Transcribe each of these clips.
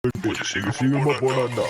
சீக்கிரமா போனாண்டா.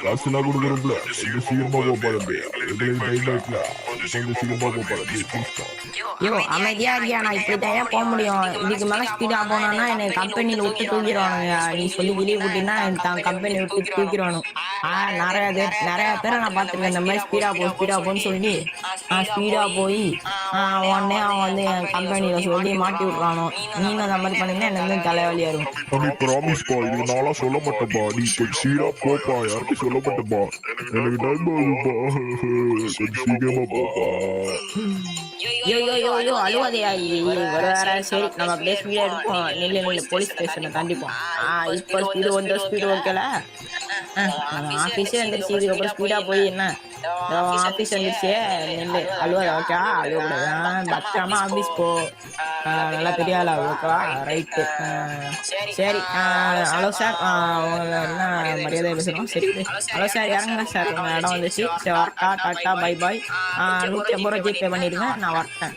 காசுலாம் கொடுக்குறோம்ல, கொஞ்சம் சீக்கிரமா போப்பாரு. எங்களுக்கு டைம் ஆயிட்டல, கொஞ்சம் சீக்கிரமா போப்பாரு. யோ அமைதியா இருக்கியா? நான் இப்படித்தான் போக முடியும். இதுக்கு மேல ஸ்பீடா போனோம்னா எனக்கு கம்பெனியில விட்டு தூக்கிடுவானுங்க. நீ சொல்லி வெளியே விட்டீங்கன்னா தான் கம்பெனி விட்டு தூக்கிடுவானும். நிறைய பேரை நான் பார்த்துருக்கேன் இந்த மாதிரி ஸ்பீடா போன்னு சொல்லி ஸ்பீடா போய் உடனே அவன் வந்து என் கம்பெனியில சொல்லி மாட்டி விட்றானோ. நீங்க அந்த மாதிரி பண்ணீங்கன்னா எனக்கு வந்து தலைவலியா இருக்கும். நீ ப்ராமிஸ்பா, இது நாளா சொல்ல மாட்டேப்பா. நீ கொஞ்சம் சீடா போப்பா, யாருக்கும் சொல்ல மாட்டேப்பா. எனக்கு டைம் ஆகுதுப்பா, கொஞ்சம் சீக்கிரமா போப்பா. யோ அழுவாதையா வேற. சரி நம்ம அப்படியே ஸ்பீடா எடுப்போம். நெல்லு போலீஸ் ஸ்டேஷனை தாண்டிப்போம். இப்போ ஸ்பீடு ஓகேல. ஆஃபீஸே வந்துருச்சு. இதுக்கப்புறம் ஸ்பீடா போய் என்ன ஆஃபீஸ் வந்துருச்சு. நெல்லு அழுவாத ஓகே. அழுவக்கூடாது. பத்திரமா ஆஃபீஸ் போ. நல்லா பெரிய ஆளா ஓகேவா? ரைட்டு. சரி ஹலோ சார், என்ன மரியாதை பேசணும்? சரி ஹலோ சார், இறங்குங்க சார், உங்கள் இடம் வந்துச்சு. சரி வரட்டா, டாட்டா பை பாய். 150 ரூபா ஜிபே பண்ணிடுங்க, நான் வரட்டேன்.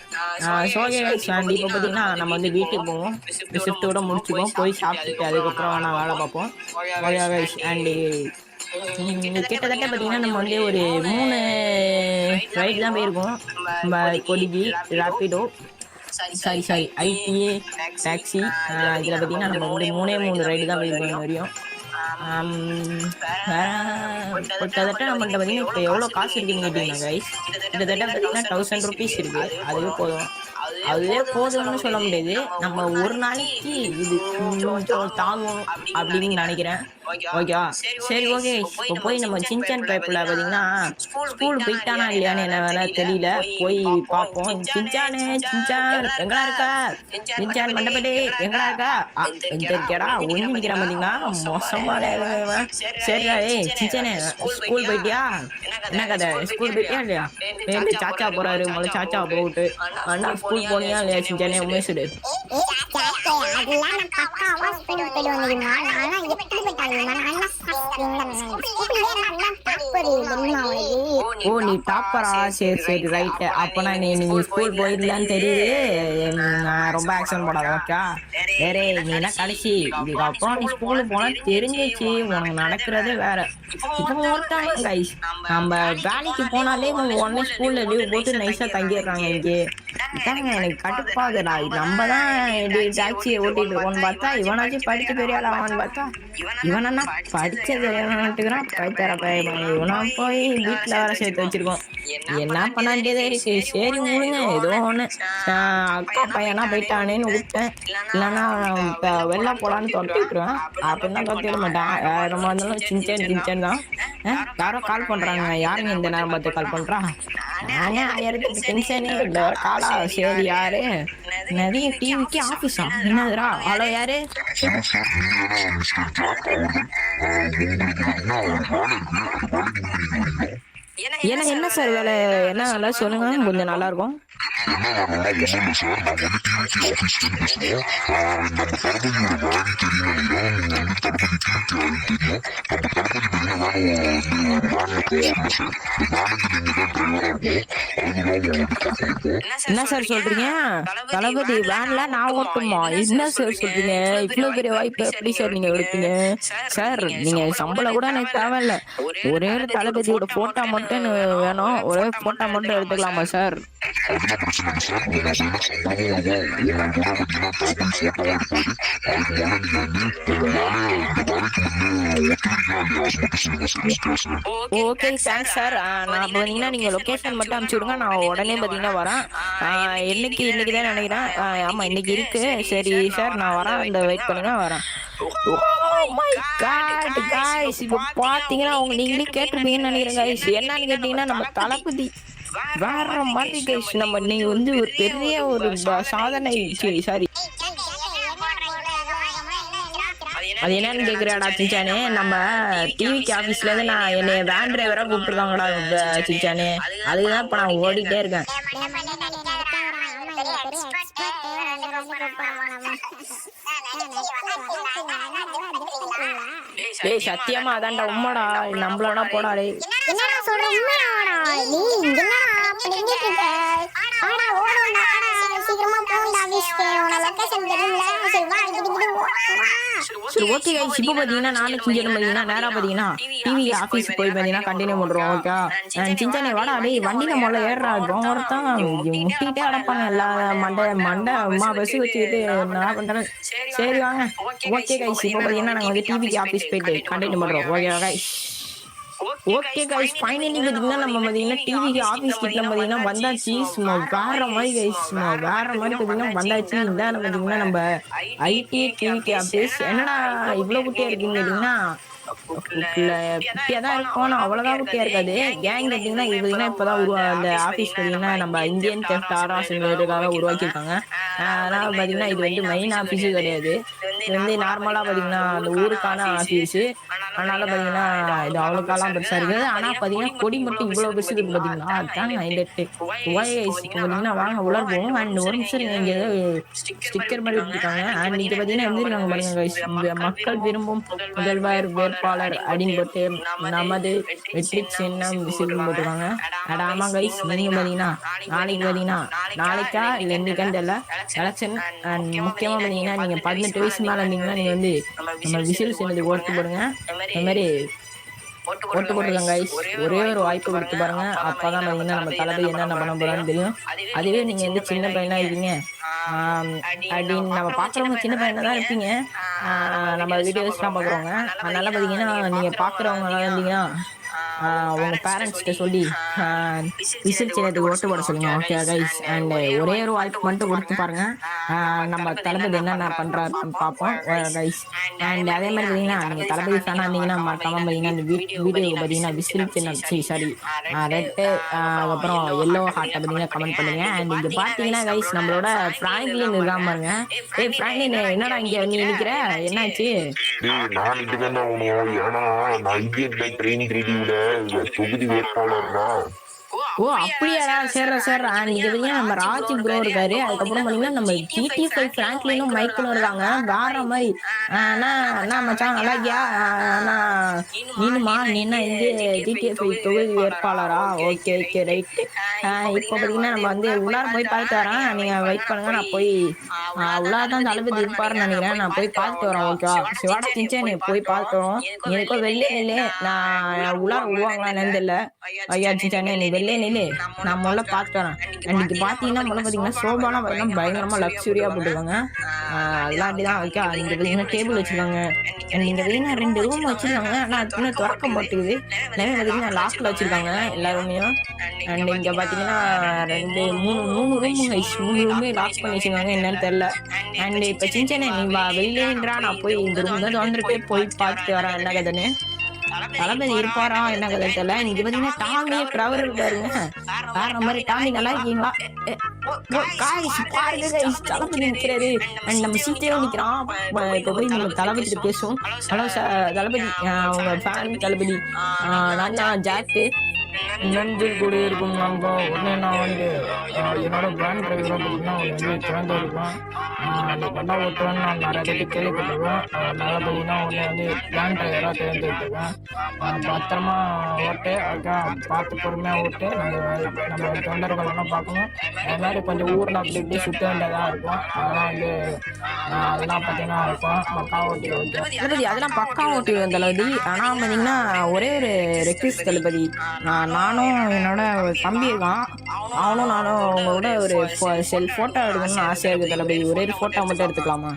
சோகே அண்ட் இப்போ பார்த்தீங்கன்னா நம்ம வந்து வீட்டுக்கு போவோம். ஷிஃப்ட்டோட முடிச்சுப்போம். போய் சாப்பிட்டுட்டு அதுக்கப்புறம் நான் வேலை பார்ப்போம். அண்டு கிட்டத்தட்ட பார்த்தீங்கன்னா நம்ம வந்து ஒரு 3 ரைடு தான் போயிருக்கோம். கொடிகி, ராப்பிடோ, சாரி ஐடிஏ, டாக்ஸி. இதில் பார்த்தீங்கன்னா நம்ம வந்து 3 ரைடு தான் போயிருக்கோம் வரையும். கிட்டத்தட்ட நம்மள்கிட்ட பார்த்தீங்கன்னா இப்போ எவ்வளோ காசு இருக்குன்னு கேட்டிங்கன்னா கைஸ், கிட்டத்தட்ட பார்த்தீங்கன்னா 1000 ருபீஸ் இருக்குது. அதுவே போதும்னு சொல்ல முடியாது. நம்ம ஒரு நாளைக்கு இது கொஞ்சம் தாங்கும் அப்படின்னு நினைக்கிறேன். ஓகேவா? சரி ஓகே. இப்போ போய் நம்ம சின்சான் பைப்பில் பார்த்தீங்கன்னா ஸ்கூல் போயிட்டானா இல்லையான்னு என்ன வேணா தெரியல. போய் பார்ப்போம். சின்சான் எங்கடா இருக்கா? சின்சான் மண்டபடி எங்கடா இருக்கா? இருக்கடா ஒண்ணு நிற்கிற பார்த்தீங்கன்னா மோசமான. சரிடா சின்சானே, ஸ்கூல் போயிட்டியா? என்ன கதை? ஸ்கூல் போயிட்டியா இல்லையா? சாச்சா போறாரு. முதல்ல சாச்சா போட்டு அண்ணா ஸ்கூல் போனியா இல்லையா சின்சானே? உண்மை சொல்லு. ஓ நீ டாப்பரா? சரி ரைட்டு. அப்பனா நீ ஸ்கூல் போயிருந்தான்னு தெரியுது. ரொம்ப ஆக்ஷன் போடாத ஓகே. வேற நீ என்ன கடைசி இதுக்கப்புறம் நீ ஸ்கூலுக்கு போனா தெரிஞ்சிச்சு உனக்கு நடக்கிறதே வேற. இப்போ ஒருத்தாங்க கைஸ், நம்ம வேலைக்கு போனாலே உடனே ஸ்கூல்ல லீவ் போட்டு நைஸா தங்கிடுறாங்க. இங்கே இதாங்க எனக்கு கடுப்பாகுதுடா. நம்ம தான் டாக்ஸியை ஓட்டிட்டு இருக்கோம்னு பார்த்தா இவனாச்சும் படிச்சு பெரிய ஆளாவான்னு பார்த்தா இவனா படிச்ச தெரியாதுக்கிறான். இவனா போய் வீட்டுல வர சேர்த்து வச்சிருக்கோம். என்ன பண்ணாண்டியதே இருக்கு. சரி முழுங்க ஏதோ ஒண்ணு. அக்கா பையனா போயிட்டானேன்னு விட்டேன். இல்லைன்னா வெளில போலான்னு தொட்டிட்டுருவேன். அப்படின்னா தொட்டிட மாட்டேன். ரொம்ப இருந்தாலும் சின்சன் தான். யாரோ கால் பண்றாங்க. யாருங்க இந்த நேரம் பார்த்து கால் பண்றா? நானே 1000 டென்ஷனே காலா. சரி யாரு? நிறைய டிவிக்கு ஆபீஸா? என்னதுரா? ஹலோ யாரு? என்ன சார் வேலை? என்ன வேலை சொல்லுங்க, கொஞ்சம் நல்லா இருக்கும். என்ன சார் சொல்றீங்க? தளபதி வேன்ல நான் ஓட்டுமா? என்ன சார் சொல்றீங்க? இவ்வளவு பெரிய வாய்ப்பு எப்படி சார் நீங்க எடுப்பீங்க? சார் நீங்க சம்பளம் கூட எனக்கு தேவையில்ல. ஒரே ஒரு தளபதியோட போட்டோ மட்டும் வேணும். ஒரே போட்டோ மட்டும் எடுத்துக்கலாமா சார்? Okay thanks sir. நான் பார்த்தீங்கன்னா நீங்க லொகேஷன் மட்டும் அனுப்பிச்சு விடுங்க, நான் உடனே பார்த்தீங்கன்னா வரேன். இன்னைக்கு தான் நினைக்கிறேன். ஆமா இன்னைக்கு இருக்கு. சரி சார் நான் வரேன். இந்த வெயிட் பண்ணுங்க வரேன். இப்போ பாத்தீங்கன்னா நீங்களே கேட்டிருப்பீங்கன்னு நினைக்கிறேன் கைஸ். என்னன்னு கேட்டீங்கன்னா நம்ம தளபதி வேற மாதிரி கைஸ். நம்ம நீங்க வந்து ஒரு பெரிய ஒரு சாதனை. சாரி அது என்னன்னு கேக்குறாடா சின்சானே? நம்ம டிவிக்கு ஆபீஸ்ல இருந்து நான் என்னைய வேன் டிரைவரா கூப்பிட்டுருக்காங்கடா சின்சானே. அதுக்குதான் இப்ப நான் ஓடிட்டே இருக்கேன். டேய் சத்தியமா அதான்டா உண்மைடா. நம்மளோட போடாடே. என்னடா சொல்ற? உண்மையாடா? நீ என்னடா பண்ணிட்டு இருக்க? ஆடா ஓடுடா, சீக்கிரமா போ. இந்த ஆபீஸ்க்கு உன லொகேஷன் தெரியும்ல சரி வா கிட்ட வா சரி ஓகே கைஸ், இப்போ பார்த்தீங்கன்னா நானும் சிஞ்சனும் பார்த்தீங்கன்னா நேராக பார்த்தீங்கன்னா டிவி ஆஃபீஸ் போய் பார்த்தீங்கன்னா கண்டினியூ பண்ணுறோம். ஓகே சிஞ்சனே வாடா டேய் வண்டியில முதல்ல ஏறுறா. ஒருத்தான் முட்டிகிட்டே அடப்பாங்க எல்லா மண்டை மண்டை அம்மா பஸ் வச்சுக்கிட்டு என்ன பண்ணுறேன். சரி வாங்க. ஓகே கைஸ், இப்போ பார்த்தீங்கன்னா நாங்கள் வந்து டிவிக்கு ஆஃபீஸ் போயிட்டு கண்டினியூ பண்ணுறோம். Okay guys. Okay guys, finally பார்த்தீங்கன்னா நம்ம பார்த்தீங்கன்னா டிவிக்கு ஆஃபீஸ் கிட்ட பார்த்தீங்கன்னா வந்தாச்சு. சும்மா வேற மாதிரி கைஸ், சும்மா வேற மாதிரி பார்த்தீங்கன்னா வந்தாச்சு. இதான் பார்த்தீங்கன்னா நம்ம ஐடி டிவிக்கு ஆஃபீஸ். என்னடா இவ்வளோ குட்டியாக இருக்குன்னு கேட்டிங்கன்னா குட்டியா தான் இருக்கும். ஆனால் அவ்வளோதான் குட்டியா இருக்காது. கேங் பார்த்தீங்கன்னா இது பார்த்தீங்கன்னா இப்போதான் அந்த ஆஃபீஸ் பார்த்தீங்கன்னா நம்ம இந்தியன் தெஃப்ட் ஆர்கனைசேஷனுக்காக உருவாக்கியிருக்காங்க. அதனால் பார்த்தீங்கன்னா இது வந்து மெயின் ஆஃபீஸு கிடையாது. இது வந்து நார்மலாக பார்த்தீங்கன்னா அந்த ஊருக்கான ஆஃபீஸு. அதனால பார்த்தீங்கன்னா இது அவ்வளோக்காலாம் பெருசாக இருக்குது. ஆனால் பார்த்தீங்கன்னா கொடி மட்டும் இவ்வளோ பெருசு இருக்கு பார்த்தீங்களா. அதுதான் ஹைலைட்டு. பார்த்தீங்கன்னா வாங்க உள்ள போவோம். அண்ட் ஒரு நிமிஷம் இங்கே ஸ்டிக்கர் மாதிரி விட்டுருக்காங்க. அண்ட் இங்கே பார்த்தீங்கன்னா எழுதிருக்காங்க பாருங்க கைஸ், மக்கள் விரும்பும் முதல்வர் வேட்பாளர் அப்படின்னு போட்டு நமது வெற்றி சின்னம் விசில் போட்டுருக்காங்க. அட ஆமா கைஸ், நீங்க பார்த்தீங்கன்னா நாளைக்கா இல்லை இன்னைக்கான்னு தெரியல எலெக்ஷன். அண்ட் முக்கியமாக பார்த்தீங்கன்னா நீங்கள் 18 வயசு மேலே இருந்தீங்கன்னா நீங்கள் வந்து நம்ம விசில் சின்னத்துக்கு ஓட்டு போடுங்க. இந்த மாதிரி ஓட்டு போட்டுருக்காங்க கைஸ். ஒரே ஒரு வாய்ப்பு கொடுத்து பாருங்க. அப்பதான் பார்த்தீங்கன்னா நம்ம தளபதி என்னென்ன பண்ண போறான்னு தெரியும். அதுவே நீங்க வந்து சின்ன பையனா இருக்கீங்க அப்படின்னு நம்ம பாக்குறவங்க சின்ன பையனா தான் இருப்பீங்க. நம்ம வீடியோஸ்லாம் பாக்குறவங்க. அதனால பார்த்தீங்கன்னா நீங்க பாக்குறவங்க இருந்தீங்கன்னா உங்க பேரண்ட்ஸ்கிட்ட சொல்லி விசில் சின்னத்துக்கு ஓட்டு போட சொல்லுங்க. Okay guys. அண்ட் ஒரே ஒரு வாய்ப்பு மட்டும் கொடுத்து பாருங்க. நம்ம தளபதி என்னென்ன பண்றாருன்னு பார்ப்போம் கைஸ். அண்ட் அதே மாதிரி பார்த்தீங்கன்னா நீங்க தளபதி ஃபேனா இருந்தீங்கன்னா மறக்காம பார்த்தீங்கன்னா இந்த வீடியோக்கு பார்த்தீங்கன்னா விசில் சின்னம் சாரி ரெட்டு அதுக்கப்புறம் எல்லோ ஹார்ட்டை பார்த்தீங்கன்னா கமெண்ட் பண்ணுங்க. அண்ட் இங்க பார்த்தீங்கன்னா கைஸ் நம்மளோட பிராங்க்லின் இருக்காம பாருங்க. ஏய் பிராங்க்லின் என்னடா இங்க நீ நிக்கிற, என்னாச்சு? நான் இதுதான் ஏன்னா நான் இந்தியன் ட்ரெயினிங் ரெடியூல தொகுதி வேட்பாளர்னா. ஓ அப்படியாடா, சேர்றா. நீங்க பார்த்தீங்கன்னா நம்ம ராஜ் ப்ரோ இருக்காரு. அதுக்கப்புறம் பார்த்தீங்கன்னா நம்ம GT5 பிராங்க்லினும் மைக்கிளும் இருக்காங்க. வேற மாதிரி நான் மச்சான் நல்லா இருக்கியா? நீனுமா நீ என்ன இங்கே GT5 தொகுதி வேட்பாளரா? Okay right. இப்போ பார்த்தீங்கன்னா நம்ம வந்து உள்ளார போய் பார்த்துட்டு வரேன். நீங்க வெயிட் பண்ணுங்க. நான் போய் உள்ளார தான் தளபதி இருப்பாருன்னு நினைக்கிறேன். நான் போய் பார்த்துட்டு வரேன். ஓகேவா சிவாடா சிஞ்சே நீ போய் பார்த்துட்டு வரோம். எனக்கோ வெளியே இல்லை, நான் உள்ளார விடுவாங்களான்னு தெரியல. ஐயா சிஞ்சானே நீ வெளியே நில்லு, நான் முதல்ல பார்த்துட்டு வரேன். அன்னைக்கு பார்த்தீங்கன்னா முதல்ல பார்த்தீங்கன்னா சோபாலாம் பார்த்தீங்கன்னா பயங்கரமா லக்ஸுரியா போட்டுருக்காங்க. அதெல்லாம் அப்படிதான். ஓகே இங்க பார்த்தீங்கன்னா டேபிள் வச்சிருக்காங்க. இங்க பார்த்தீங்கன்னா 2 ரூம் வச்சிருக்காங்க. ஆனால் அது இன்னும் திறக்க மாட்டேங்குது. எல்லாமே பார்த்தீங்கன்னா லாஸ்ட்ல வச்சிருக்காங்க எல்லா ரூமையும். அண்ட் இங்க பார்த்தீங்கன்னா 3 ரூமே லாக் பண்ணி வச்சிருக்காங்க. என்னன்னு தெரியல. அண்ட் இப்போ சிஞ்சனே நீ வெளியேன்றா, நான் போய் இந்த ரூம் தான் திறந்துருக்கு போய் பார்த்துட்டு வரேன் என்ன கதைன்னு. தளபதி இருப்பாரா என்ன கதை தெரியல. நீங்க பாத்தீங்கன்னா டாமியே கிரவர் இருக்காருங்க. வேற மாதிரி டாமி நல்லா இருக்கீங்களா? தளபதி நிற்கிறாரு. அண்ட் நம்ம சீட்டையும் நிற்கிறான். இப்போ போய் நம்ம தளபதி பேசுவோம். ஹலோ தளபதி, உங்க ஃபேன் தளபதி, நான் தான் ஜாக்கு. நன்றி கூட இருக்கும் நண்பா. உடனே நான் வந்து என்னோட பிராண்ட் டிரைவராக பார்த்தீங்கன்னா வந்து திறந்துருக்கேன். நல்லா ஓட்டுவேன்னு நான் நிறைய பேருக்கு கேள்விப்பட்டிருக்கேன். அதனால பார்த்தீங்கன்னா உடனே வந்து பிராண்ட் டிரைவராக தேர்ந்தெடுத்துருக்கேன். பத்திரமா ஓட்டு அதுக்காக பார்த்து பொறுமையாக ஓட்டு. நம்ம தொண்டர்களெல்லாம் பார்க்கணும். அது மாதிரி கொஞ்சம் ஊரில் அப்படி இப்படி சுற்ற வேண்டியதாக இருக்கும். அதெல்லாம் பார்த்தீங்கன்னா இருக்கும் பக்கா ஓட்டி தளபதி. அதெல்லாம் பக்கா ஓட்டி தளபதி. ஆனால் பார்த்தீங்கன்னா ஒரே ஒரு ரெக்வெஸ்ட் தளபதி, நானும் என்னோட தம்பி இருக்கான், அவனும் நானும் உங்களோட ஒரு ஃபோட்டோ எடுக்கணும்னு ஆசையாக இருக்குது தளபதி. ஒரே ஒரு ஃபோட்டோ மட்டும் எடுத்துக்கலாமா?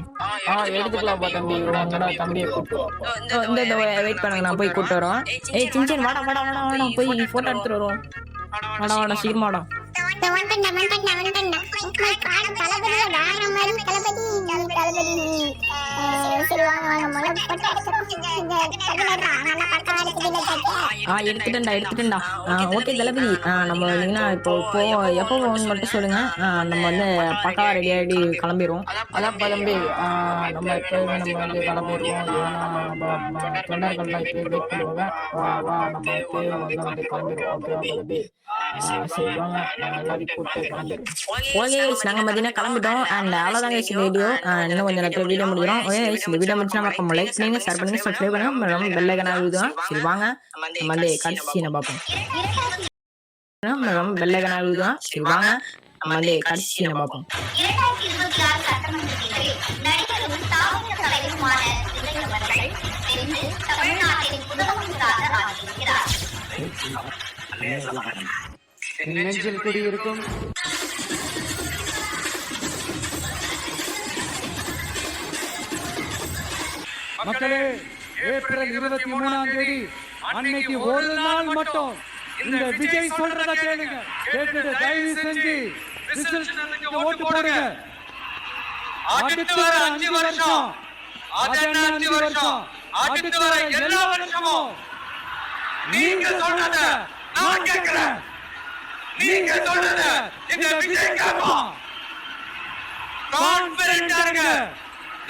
எடுத்துக்கலாம்ப்பா தம்பி. உங்களோட தம்பியை கூப்பிட்டு இந்த வெயிட் பண்ணுங்க, நான் போய் கூப்பிட்டு வரோம். ஏய் சிஞ்சன் வாடா போய் ஃபோட்டோ எடுத்துட்டு வருவோம். வாடா சீக்கிரமாடா. எடுத்துட்டேன்டா. ஓகே தளபதி, நம்ம இல்லைங்கன்னா இப்போ எப்போ போகணும்னு மட்டும் சொல்லுங்க. நம்ம வந்து பக்கா ரெடி ஆகிடி கிளம்பிடுவோம். அதான் தம்பி நம்ம இப்போ நம்ம வந்து கிளம்பிடுவோம். நம்ம தொண்டர்கள்லாம் இப்போ வெயிட் பண்ணுவாங்க. நம்ம இப்போ வந்து கிளம்பிடுவோம். ஓகே நாங்க பாத்தீங்கன்னா கிளம்பிட்டோம். அண்ட் அவ்வளவுதாங்க வீடியோ. இன்னும் கொஞ்சம் நேரத்தில் வீடியோ முடியும். இந்த வீடியோ முடிச்சுனா மறக்காம லைக் பண்ணுங்க, ஷேர் பண்ணுங்க, சப்ஸ்கிரைப் பண்ணுங்க. பெல் ஐகான் ஆகுதுதான். சரி வாங்க நம்ம வந்து கடைசி சீனை பார்ப்போம். பெல் ஐகான் ஆகுதுதான். சரி வாங்க நம்ம வந்து கடைசி சீனை பார்ப்போம். 2026 சட்டமன்ற தேர்தலில் நடிகரும் தாவக தலைவருமான விஜய் அவர்கள் வென்று தமிழ்நாட்டின் முதலமைச்சராக ஆகியிருக்கிறார். நெஞ்சில் குடியிருக்கும் மக்களே, ஏப்ரல் 23ஆம் தேதி அன்னைக்கு ஒரு நாள் மட்டும் இந்த விஜய் சொல்றத கேளுங்க. கேட்டுட்டு தயவு செஞ்சு ரிசல்ட்டுக்கு ஓட்டு போடுங்க. அடுத்து வர 5 வருஷம், அதென்ன 5 வருஷம், அடுத்து வர எல்லா வருஷமும் நீங்க சொல்றத நான் கேட்கிறேன். நீங்க சொல்றத இந்த விஜய் கேட்பான். கான்ஃபிடென்ட்டா இருங்க,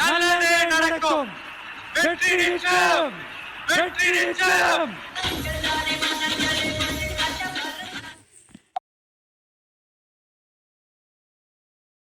நல்லதே நடக்கும். வெற்றி நிச்சயம், வெற்றி நிச்சயம்.